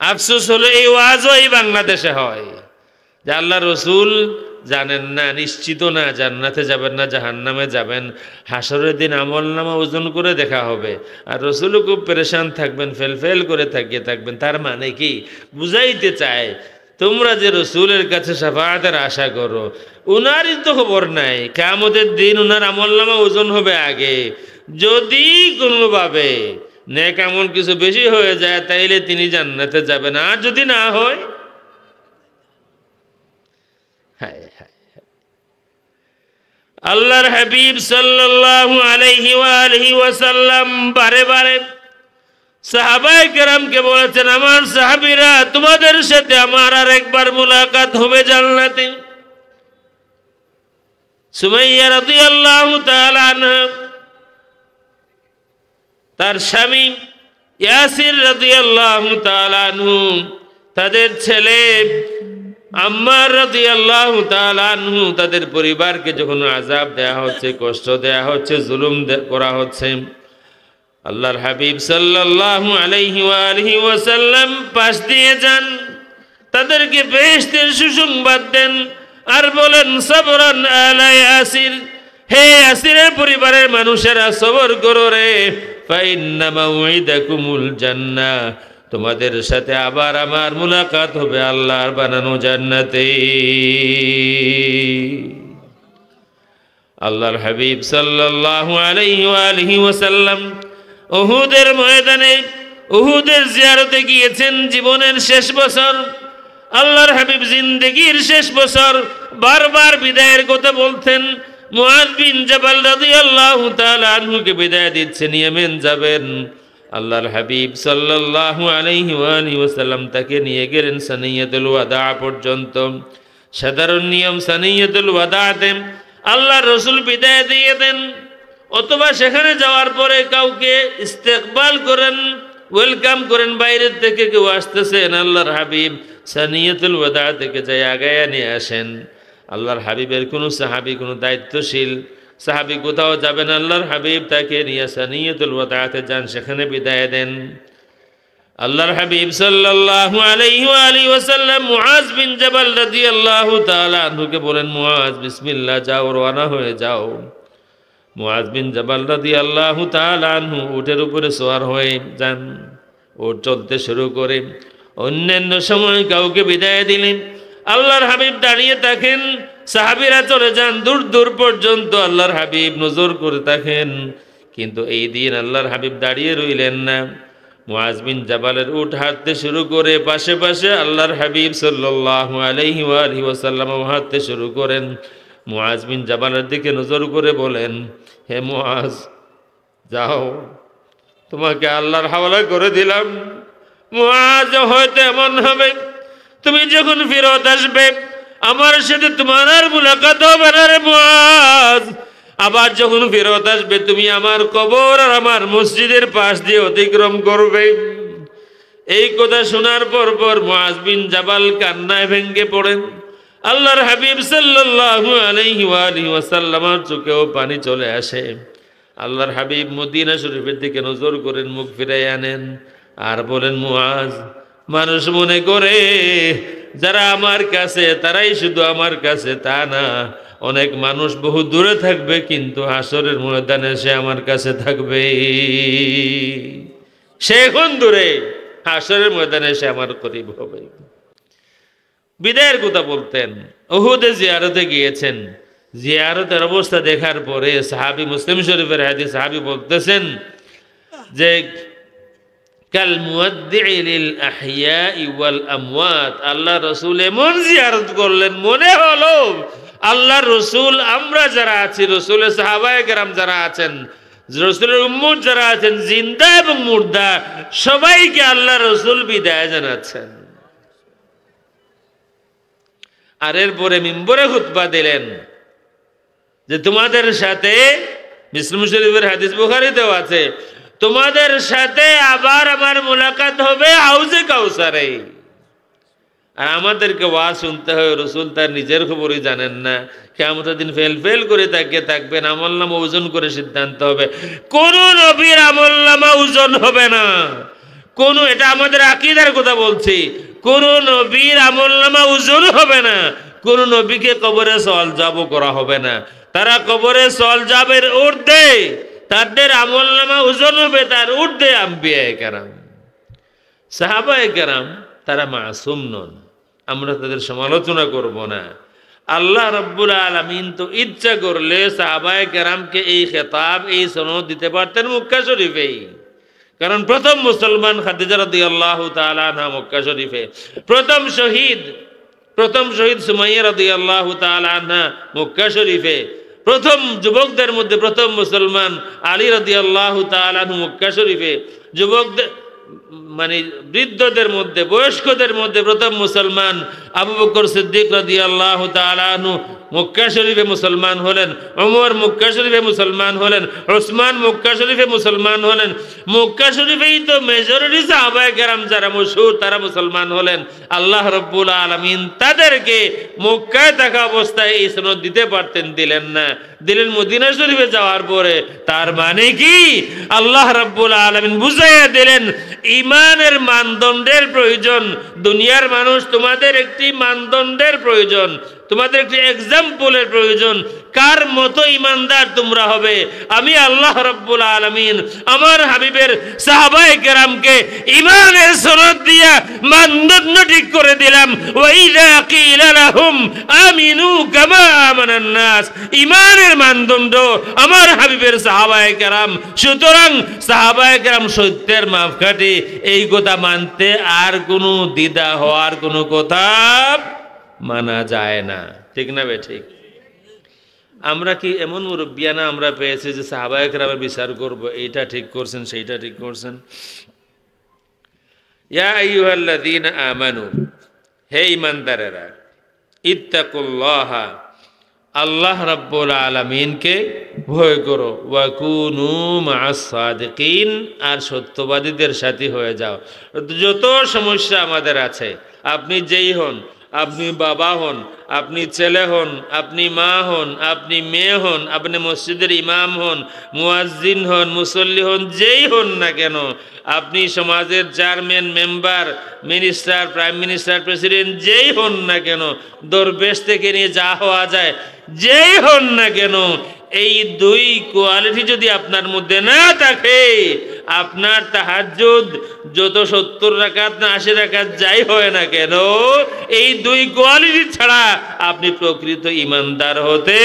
S1: আফসোস হলো এই ওয়াজও এই বাংলাদেশে হয় যে আল্লাহ রসুল জানেন না, নিশ্চিত না জান্নাতে যাবেন না জাহান্নামে যাবেন। হাসরের দিন আমলনামা ওজন করে দেখা হবে, আর রসুলও খুব পেরেশান থাকবেন, ফেলফেল করে তাকিয়ে থাকবেন। তার মানে কি বুঝাইতে চায়, তোমরা যে রসুলের কাছে শাফাআতের আশা করো, উনারই তো খবর নাই কিয়ামতের দিন উনার আমলনামা ওজন হবে আগে। যদি কোনোভাবে নেক আমল কিছু বেশি হয়ে যায় তাইলে তিনি জান্নাতে যাবেন, আর যদি না হয়, আল্লাহর হাবিব সাল্লাল্লাহু আলাইহি ওয়াসাল্লাম বারে বারে সাহাবায়ে কেরামকে বলেছেন, আমার সাহাবীরা তোমাদের সাথে আমার আর একবার মুলাকাত হবে জান্নাতে। সুমাইয়া রাদিয়াল্লাহু তাআলা আনহা, তার স্বামী ইয়াসির রাদিয়াল্লাহু তাআলা আনহু, তাদের ছেলে আম্মার রাদিয়াল্লাহু তাআলা আনহু, তাদের পরিবারকে যখন আযাব দেয়া হচ্ছে, কষ্ট দেয়া হচ্ছে, জুলুম করা হচ্ছে, আল্লাহর হাবিব সাল্লাল্লাহু আলাইহি ওয়াসাল্লাম পাশ দিয়ে যান, তাদেরকে বেহেশতের সুসংবাদ দেন আর বলেন, সাবরান আলা ইয়াসির, হে ইয়াসিরের পরিবারের মানুষেরা সবর করো রে, ফাইন্না মাউইদাকুমুল জান্নাহ, তোমাদের সাথে আবার আমার মুলাকাত হবে আল্লাহর বানানো জান্নাতে। আল্লাহর হাবিব সাল্লাল্লাহু আলাইহি ওয়াসাল্লাম উহুদের ময়দানে উহুদের জিয়ারতে গিয়েছেন জীবনের শেষ বছর। আল্লাহর হাবিব জিন্দেগীর শেষ বছর বারবার বিদায়ের কথা বলতেন। মুআয বিন জাবাল রাদিয়াল্লাহু তাআলা আনহুকে বিদায় দিচ্ছেন, ইয়েমেন যাবেন। আল্লাহর হাবিব সাল্লাল্লাহু আলাইহি ওয়াসাল্লাম তাকে নিয়ে গেলেন সানিয়াতুল ওয়াদা পর্যন্ত। সাধারণ নিয়ম সানিয়াতুল ওয়াদাতে আল্লাহর রাসূল বিদায় দিয়ে দেন, অথবা সেখানে যাওয়ার পরে কাউকে ইস্তেকবাল করেন, ওয়েলকাম করেন, বাইরের থেকে কেউ আসতেছেন, আল্লাহর হাবিব সানিয়াতুল ওয়াদা থেকে যাই আগায়া নিয়ে আসেন। আল্লাহর হাবিবের কোনো সাহাবী, কোনো দায়িত্বশীল সাহাবী কোথাও যাবেন, আল্লাহর হাবিব তাকে নিয়ে সানিয়াতুল ওয়াদাতে যান, সেখানে বিদায় দেন। আল্লাহর হাবিব সাল্লাল্লাহু আলাইহি ওয়াসাল্লাম মুআয বিন জাবাল রাদিয়াল্লাহু তাআলা আনহুকে বলেন, মুআয বিসমিল্লাহ, যাও, রওনা হয়ে যাও। মুআয বিন জাবাল রাদিয়াল্লাহু তাআলা আনহু উটের উপরে সওয়ার হয়ে যান, ও চলতে শুরু করে। অন্যান্য সময় কাউকে বিদায় দিলেন, আল্লাহর হাবিব দাঁড়িয়ে থাকেন, সাহাবীরা চলে যান দূর দূর পর্যন্ত, আল্লাহর হাবিব নজর করে থাকেন। কিন্তু এই দিন আল্লাহর হাবিব দাঁড়িয়ে রইলেন না। মুআজ বিন জাবালের উট হাঁটতে শুরু করে, পাশে পাশে আল্লাহর হাবিব সাল্লাল্লাহু আলাইহি ওয়াসাল্লাম হাঁটতে শুরু করেন। মুআজ বিন জাবালের দিকে নজর করে বলেন, হে মুআজ, যাও, তোমাকে আল্লাহর হাওয়ালা করে দিলাম। মুআজ, হয়তো এমন হবে তুমি যখন ফেরত আসবে আমার সাথে তোমার আর মুলাকাত হবে না রে মুআজ। আবার যখন ফেরত আসবে তুমি আমার কবর আর আমার মসজিদের পাশ দিয়ে অতিক্রম করবে। এই কথা শোনার পর মুআজ বিন জাবাল কান্নায় ভেঙে পড়েন। আল্লাহর হাবিব সাল্লাল্লাহু আলাইহি ওয়াসাল্লামের চোখেও পানি চলে আসে। আল্লাহর হাবিব মদিনা শরীফের দিকে নজর করেন, মুখ ফিরাই আনেন আর বলেন, মুআজ, মানুষ মনে করে যারা আমার কাছে তারাই শুধু আমার কাছে, তা না। অনেক মানুষ বহু দূরে থাকবে, কিন্তু হাসরের ময়দানে সে আমার কাছে থাকবে। সে এখন দূরে, হাসরের ময়দানে সে আমার করিব হবে। বিদায়ের কথা বলতেন। উহুদে জিয়ারতে গিয়েছেন। জিয়ারতের অবস্থা দেখার পরে সাহাবী, মুসলিম শরীফের হাদিস, সাহাবী বলতেছেন যে কাল মুয়াদ্দিই লিল আহইয়াই ওয়াল আমওয়াত, আল্লাহ রাসূল এমন জিয়ারত করলেন মনে হলো আল্লাহ রসুল, আমরা যারা আছি, রসুলের সাহাবায়ে কেরাম যারা আছেন, রসুলের উম্মত যারা আছেন, জিন্দা এবং মুর্দা সবাইকে আল্লাহ রসুল বিদায় জানাচ্ছেন। আর এরপরে মিম্বরে খুতবা দিলেন যে তোমাদের সাথে, মুসলিম শরীফের হাদিস, বুখারীতেও আছে, তোমাদের সাথে আবার আমার মুলাকাত হবে হাউজে কাউসারে। আর আমাদেরকে ওয়াজ শুনতে হয়, রসুল তার নিজের খবরই জানেন না। কিয়ামতের দিন ফেল করে তাকিয়ে থাকবেন, আমলনামা ওজন করে সিদ্ধান্ত হবে। কোন নবীর আমলনামা ওজন হবে না, কোন, এটা আমাদের আকীদার কথা বলছি, কোন নবীর আমলনামা ওজন হবে না। কোন নবীকে কবরে সওয়াল জবাব করা হবে না। তারা কবরে সওয়াল জবাবের ঊর্ধ্বে, তাদের আমলনামা ওজন হবে তার ঊর্ধ্বে আম্বিয়ায়ে কেরাম, সাহাবায়ে কেরাম। তারা মাসুম নন, আমরা তাদের সমালোচনা করব না। আল্লাহ রাব্বুল আলামিন তো ইচ্ছা করলে সাহাবায়ে কেরামকে এই খেতাব, এই সনদ দিতে পারতেন মক্কা শরীফেই। কারণ প্রথম মুসলমান খাদিজা রাদিয়াল্লাহু তাআলা আনহা মক্কা শরীফে, প্রথম শহীদ সুমাইয়া রাদিয়াল্লাহু তাআলা আনহা মক্কা শরীফে, প্রথম যুবকদের মধ্যে প্রথম মুসলমান আলী রাদিয়াল্লাহু তাআলা আনহু মক্কা শরীফে, যুবকদের মানে বৃদ্ধদের মধ্যে, বয়স্কদের মধ্যে প্রথম মুসলমান আবু বকর সিদ্দিক রাদিয়াল্লাহু তাআলা আনহু মক্কা শরীফে মুসলমান হলেন, ওমর মক্কা শরীফে মুসলমান হলেন, ওসমান মক্কা শরীফে মুসলমান হলেন। মক্কা শরীফেই তো মেজরিটি সাহাবায়ে কেরাম যারা মশহুর তারা মুসলমান হলেন। আল্লাহ রাব্বুল আলামিন তাদেরকে মক্কায় থাকা অবস্থায় এই সনদ দিতে পারতেন, দিলেন না, দিলেন মদিনা শরীফে যাওয়ার পরে। তার মানে কি আল্লাহ রাব্বুল আলামিন বুঝাইয়া দিলেন ঈমানের মানদণ্ডের প্রয়োজন। দুনিয়ার মানুষ, তোমাদের একটি মানদণ্ডের প্রয়োজন, তোমাদের একটি এক্সাম্পলের প্রয়োজন। কার মতো ইমানদার তোমরা হবে? আমি আল্লাহ রাব্বুল আলামিন আমার হাবিবের সাহাবায়ে কেরামকে ঈমানের সনদ দিয়া মানদণ্ড ঠিক করে দিলাম। ওয়া ইযা কিলা লাহুম আমিনু কামা আমানান নাস, ঈমানের মানদণ্ড আমার হাবিবের সাহাবায়ে কেরাম। সুতরাং সাহাবায়ে কেরাম সত্যের মাপকাঠি, এই কথা মানতে আর কোনো দ্বিধা হওয়ার কোনো কথা মানা যায় না। ঠিক না বে ঠিক? আমরা কি এমন মুরব্বিয়ানা আমরা পেয়েছি যে সাহাবায়ে কেরামের বিচার করব, এইটা ঠিক করছেন, সেইটা ঠিক করছেন? ইয়া আইয়ুহাল্লাযীনা আমানু, হে ঈমানদারেরা, ইত্তাকুল্লাহা, আল্লাহ রাব্বুল আলামিনকে ভয় করো, ওয়া কুনু মা'আস সাদিকিন, আর সত্যবাদীদের সাথী হয়ে যাও। যত সমস্যা আমাদের আছে, আপনি যেই হন, আপনি বাবা হন, আপনি ছেলে হন, আপনি মা হন, আপনি মেয়ে হন, আপনি মসজিদের ইমাম হন, মুয়াজ্জিন হন, মুসল্লি হন, যেই হন না কেন, আপনি সমাজের chairman, member, minister, prime minister, president, যেই হন না কেন, দরবেশ থেকে নিয়ে যা হওয়া যায়, যেই হন না কেন, এই দুই কোয়ালিটি যদি আপনার মধ্যে না থাকে, আপনার তাহাজ্জুদ যত 70 রাকাত না 80 রাকাত যাই হয় না কেন, এই দুই কোয়ালিটি ছাড়া আপনি প্রকৃত ঈমানদার হতে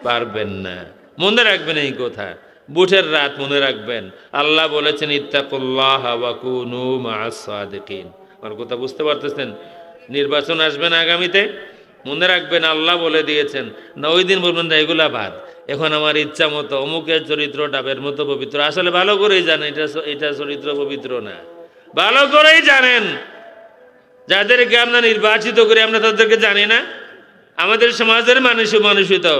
S1: পারবেন না। মনে রাখবেন এই কথা, বুটের রাত মনে রাখবেন। আল্লাহ বলেছেন ইত্তাকুল্লাহ ওয়া কুনু মা'আস সাদিকিন। আমার কথা বুঝতে পারতেছেন? নির্বাচন আসবেন আগামীতে, মনে রাখবেন আল্লাহ বলে দিয়েছেন না, ওই দিন বলবেন না এগুলা বাদ, এখন আমার ইচ্ছা মতো অমুকের চরিত্র ডাবের মতো পবিত্র। আসলে ভালো করেই জানেন এটা চরিত্র পবিত্র না, ভালো করেই জানেন। যাদেরকে আমরা নির্বাচিত করি আমরা তাদেরকে জানি না, আমাদের সমাজের মানুষই তো।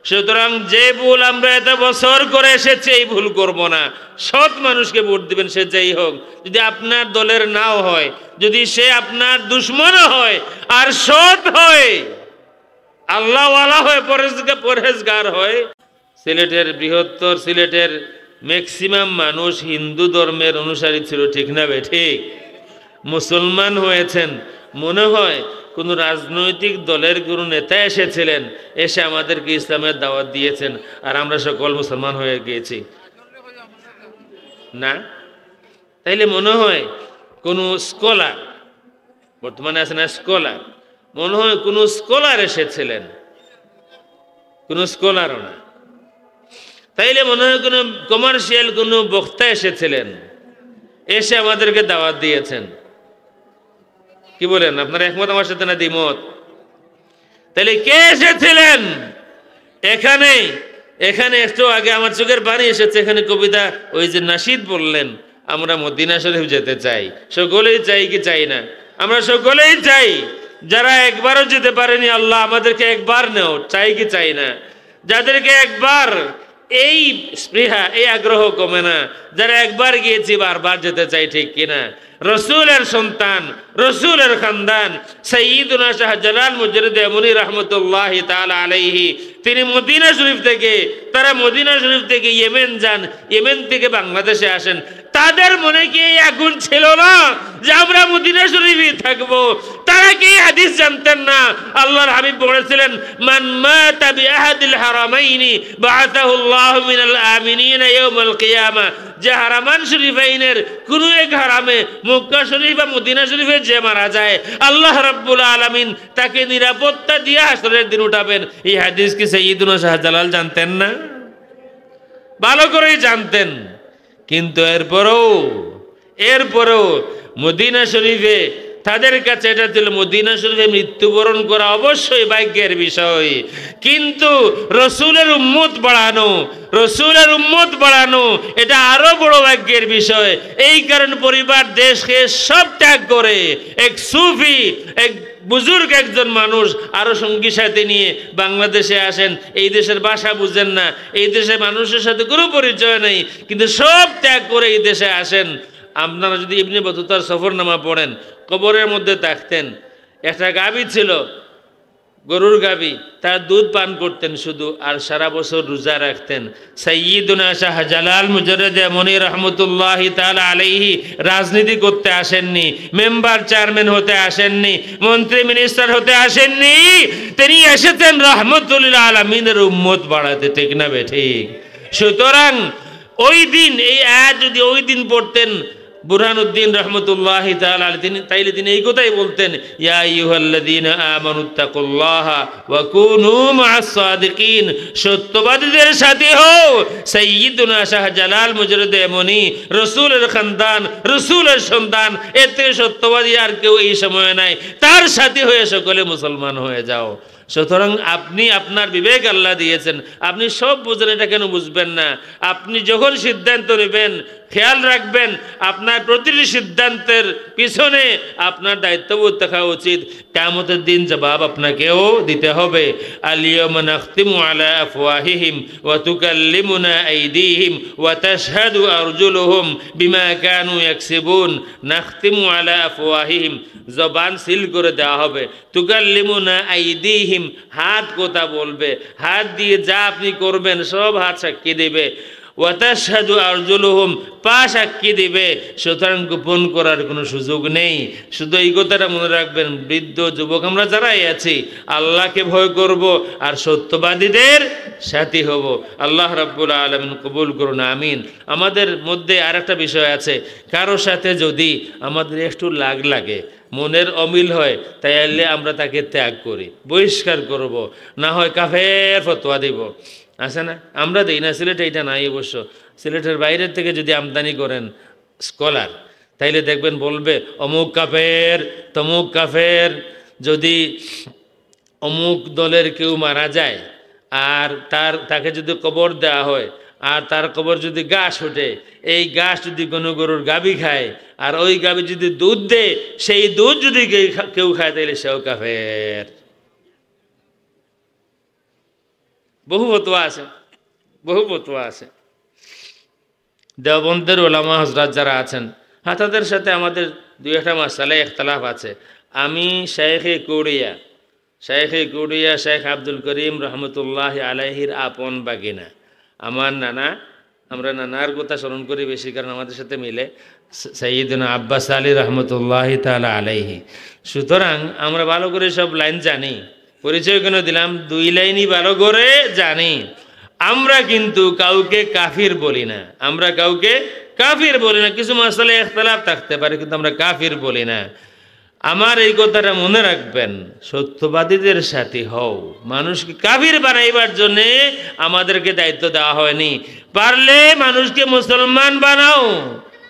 S1: সুতরাং যে ভুল আমরা এত বছর করে এসেছি এই ভুল করব না। সৎ মানুষকে ভোট দিবেন, সে যেই হোক, যদি আপনার দলের নাও হয়, যদি সে আপনার দুশ্মনও হয় আর সৎ হয়, আল্লাহওয়ালা হয়, পরহেজগার হয়। সিলেটের বৃহত্তর সিলেটের ম্যাক্সিমাম মানুষ হিন্দু ধর্মের অনুসারী ছিল, ঠিক না বে ঠিক? মুসলমান হয়েছেন, মনে হয় কোন রাজনৈতিক দলের কোনো নেতা এসেছিলেন, এসে আমাদেরকে ইসলামের দাওয়াত দিয়েছেন, আর আমরা সকল মুসলমান হয়ে গিয়েছি না। তাইলে মনে হয় কোন স্কলার, বর্তমানে আছে না স্কলার, মনে হয় কোন স্কলার এসেছিলেন, কোন স্কলারও না। তাইলে মনে হয় কোন কমার্শিয়াল কোন বক্তা এসেছিলেন, এসে আমাদেরকে দাওয়াত দিয়েছেন। কি বলেন আপনারা, একমত আমার সাথে না দ্বিমত? তাহলে কে এসেছিলেন এখানে? এখানে একটু আগে আমার চোখের পানি এসেছে, এখানে কবিতা ওই যে নাশিদ বললেন, আমরা মদিনা শরীফ যেতে চাই। সকলেই চাই কি চাই না? আমরা সকলেই চাই। যারা একবারও যেতে পারেনি, আল্লাহ আমাদেরকে একবার নেও, চাই কি চাই না? যাদেরকে একবার এই স্পৃহা, এই আগ্রহ কমে না, যারা একবার গিয়েছি বারবার যেতে চাই, ঠিক কিনা? রসুলের সন্তান, রসুলের খানদান সাইয়্যিদুনা শাহজালাল মুজরিদ এমনি রহমতুল্লাহি তাআলা আলাইহি, তিনি মদিনা শরীফ থেকে, তারা মদিনা শরীফ থেকে ইয়েমেন যান, ইয়েমেন থেকে বাংলাদেশে আসেন। তাদের মনে কি এই আগুন ছিল না যে আমরা মদিনা শরীফে থাকবো? তারা কি হাদিস জানতেন না? আল্লাহর হাবিব বলেছিলেন, মান মাতা বিআহাদিল হারামাইনি বাআসাহুল্লাহু মিনাল আমিনিনা ইয়াউমাল কিয়ামা। যে হারামান শরীফাইনের কোন এক হারামে, মক্কা শরীফ বা মদিনা শরীফে যে মারা যায়, আল্লাহ রাব্বুল আলামিন তাকে নিরাপত্তা দিয়ে হাসরের দিন উঠাবেন। এই হাদিস কি সাইয়্যিদুনা শাহজালাল জানতেন না? ভালো করেই জানতেন। কিন্তু এরপরও মদিনা শরীফে তাদের কাছে এটা ছিল, মদিনা শরীফে মৃত্যুবরণ করা অবশ্যই ভাগ্যের বিষয়, কিন্তু রসুলের উম্মত বাড়ানো এটা আরো বড় ভাগ্যের বিষয়। এই কারণে পরিবার দেশকে সব ত্যাগ করে এক সুফি, এক বুজুর্গ একজন মানুষ আরো সঙ্গী সাথে নিয়ে বাংলাদেশে আসেন। এই দেশের ভাষা বুঝেন না, এই দেশের মানুষের সাথে কোনো পরিচয় নেই, কিন্তু সব ত্যাগ করে এই দেশে আসেন। আপনারা যদি ইবনে বতুতার সফরনামা পড়েন, কবরের মধ্যে থাকতেন, একটা গাভী ছিল, গরুর গাভী, তার দুধ পান করতেন শুধু, আর সারা বছর রোজা রাখতেন। সাইয়্যিদুনা শাহজালাল মুজরিদ এমনি রহমতুল্লাহি তাআলা আলাইহি রাজনীতি করতে আসেননি, মেম্বার চেয়ারম্যান হতে আসেননি, মন্ত্রী মিনিস্টার হতে আসেননি, তিনি এসেছেন রাহমাতুল লিল আলামিনের উম্মত বাড়াতে, ঠিক না বে ঠিক? সুতরাং ওই দিন এই আয়াত যদি ওই দিন পড়তেন বুরহানুদ্দিন রহমতুল্লাহি তাআলা তাইলে তিনি এই কথাই বলতেন, ইয়া আইয়ুহাল্লাযীনা আমানুত্তাকুল্লাহা ওয়া কুনু মা'আস সাদিকিন, সত্যবাদীদের সাথে হও। সাইয়্যিদুনা শাহজালাল মুজরিদ এমনি, রসুলের খানদান, রসুলের সন্তান, এর থেকে সত্যবাদী আর কেউ এই সময় নাই, তার সাথে হয়ে সকলে মুসলমান হয়ে যাও। সুতরাং আপনি, আপনার বিবেক আল্লাহ দিয়েছেন, আপনি সব বুঝেন, এটা কেন বুঝবেন না? আপনি যখন সিদ্ধান্ত নেবেন, খেয়াল রাখবেন আপনার প্রতিটি সিদ্ধান্তের পিছনে আপনার দায়িত্ববোধ থাকা উচিত। কিয়ামতের দিন জবাব আপনাকেও দিতে হবে। আল-ইয়াওমা নাখতিমু আলা আফওয়াহিহিম ওয়া তুকাল্লিমুনা আইদিহিম ওয়া তাশহাদু আরজুলুহুম বিমা কানু ইয়াকসিবুন। নাখতিমু আলা আফওয়াহিহিম, জবান সিল করে দেওয়া হবে। তুকাল্লিমুনা আইদিহিম, হাত কথা বলবে, হাত দিয়ে যা আপনি করবেন সব হাত সাক্ষী দেবে। ওয়া তাশহাদু আরজুলুহুম, পা সাক্ষী দিবে, সুতরাং গোপন করার কোনো সুযোগ নেই। শুধু এই কথাটা মনে রাখবেন, বৃদ্ধ যুবক আমরা যারাই আছি আল্লাহকে ভয় করব আর সত্যবাদীদের সাথী হব। আল্লাহ রাব্বুল আলামিন কবুল করুন, আমিন। আমাদের মধ্যে আরেকটা বিষয় আছে, কারো সাথে যদি আমাদের একটু লাগে, মনের অমিল হয়, তাইলে আমরা তাকে ত্যাগ করি, বহিষ্কার করব, না হয় কাফের ফতোয়া দিব। আছে না? আমরা দিই না, সিলেটে এটা নাই অবশ্য। সিলেটের বাইরের থেকে যদি আমদানি করেন স্কলার, তাইলে দেখবেন বলবে অমুক কাফের, তমুক কাফের। যদি অমুক দলের কেউ মারা যায় আর তাকে যদি কবর দেওয়া হয়, আর তার কবর যদি ঘাস ওঠে, এই ঘাস যদি কোনো গরুর গাভী খায়, আর ওই গাভী যদি দুধ দেয়, সেই দুধ যদি কেউ খায়, তাহলে সেও কাফের। বহু ফতোয়া আছে, বহু ফতোয়া আছে। দেওবন্দের ওলামা হজরত যারা আছেন, তাদের সাথে আমাদের দুই একটা মাসালায় ইখতিলাফ আছে। আমি শেখে কুড়িয়া শেখ আব্দুল করিম রহমতুল্লাহ আলাইহির আপন বাগিনা, আমার নানা, আমরা নানার কথা স্মরণ করি বেশি, কারণ আমাদের সাথে মিলে, সাইয়্যিদুনা আব্বাস আলী রহমতুল্লাহ তাআলা আলাইহি। সুতরাং আমরা ভালো করে সব লাইন জানি, পরিচয় কেন দিলাম, দুই লাইনই ভালো করে জানি। আমরা কিন্তু কাউকে কাফির বলি না, আমরা কাউকে কাফির বলি না। কিছু মাসালায় ইখতিলাফ থাকতে পারে, কিন্তু আমরা কাফির বলি না। আমার এই কথাটা মনে রাখবেন, সত্যবাদীদের সাথী হও। মানুষকে কাফির বানাইবার জন্য আমাদেরকে দায়িত্ব দেওয়া হয়নি। পারলে মানুষকে মুসলমান বানাও,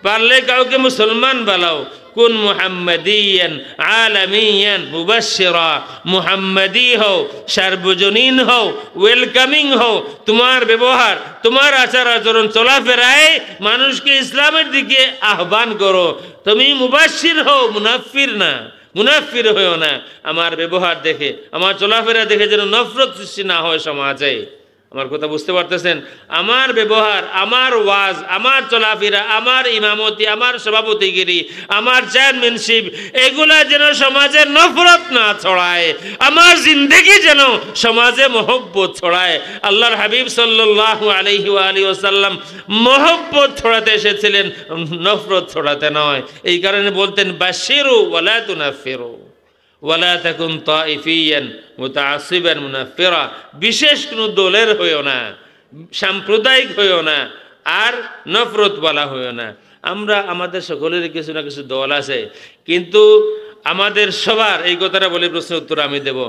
S1: পারলে কাউকে মুসলমান বানাও। কুন মুহাম্মাদিয়ান আলামিয়ান মুবাশশিরা, মুহাম্মাদি হও, সার্বজনীন হও, ওয়েলকামিং হও। তোমার ব্যবহার, তোমার আচার আচরণ, চলাফেরায় মানুষকে ইসলামের দিকে আহ্বান করো। তুমি মুবাশশির হও, মুনাফির না, মুনাফির হইও না। আমার ব্যবহার দেখে, আমার চলাফেরা দেখে যেন নফরত সৃষ্টি না হয় সমাজে। আমার কথা বুঝতে পারতেছেন? আমার ব্যবহার, আমার ওয়াজ, আমার চলাফেরা, আমার ইমামতি, আমার সভাপতিগিরি, আমার চেয়ারম্যানশিপ, এগুলা যেন সমাজে নফরত না ছড়ায়। আমার জিন্দেগি যেন সমাজে মহব্বত ছড়ায়। আল্লাহর হাবিব সাল্লাল্লাহু আলাইহি ওয়াসাল্লাম মহব্বত ছড়াতে এসেছিলেন, নফরত ছড়াতে নয়। এই কারণে বলতেন বাশিরু ওয়ালা তুনাফিরু ওয়ালা তাকুন তাইফিয়ান মুতাআসসিবান মুনাফিরা। বিশেষ কোনো দলের হইও না, সাম্প্রদায়িক হইও না, আর নফরত বলা হইও না। আমরা আমাদের সকলের কিছু না কিছু দল আছে, কিন্তু আমাদের সবার, এই কথাটা বলে প্রশ্নের উত্তর আমি দেব,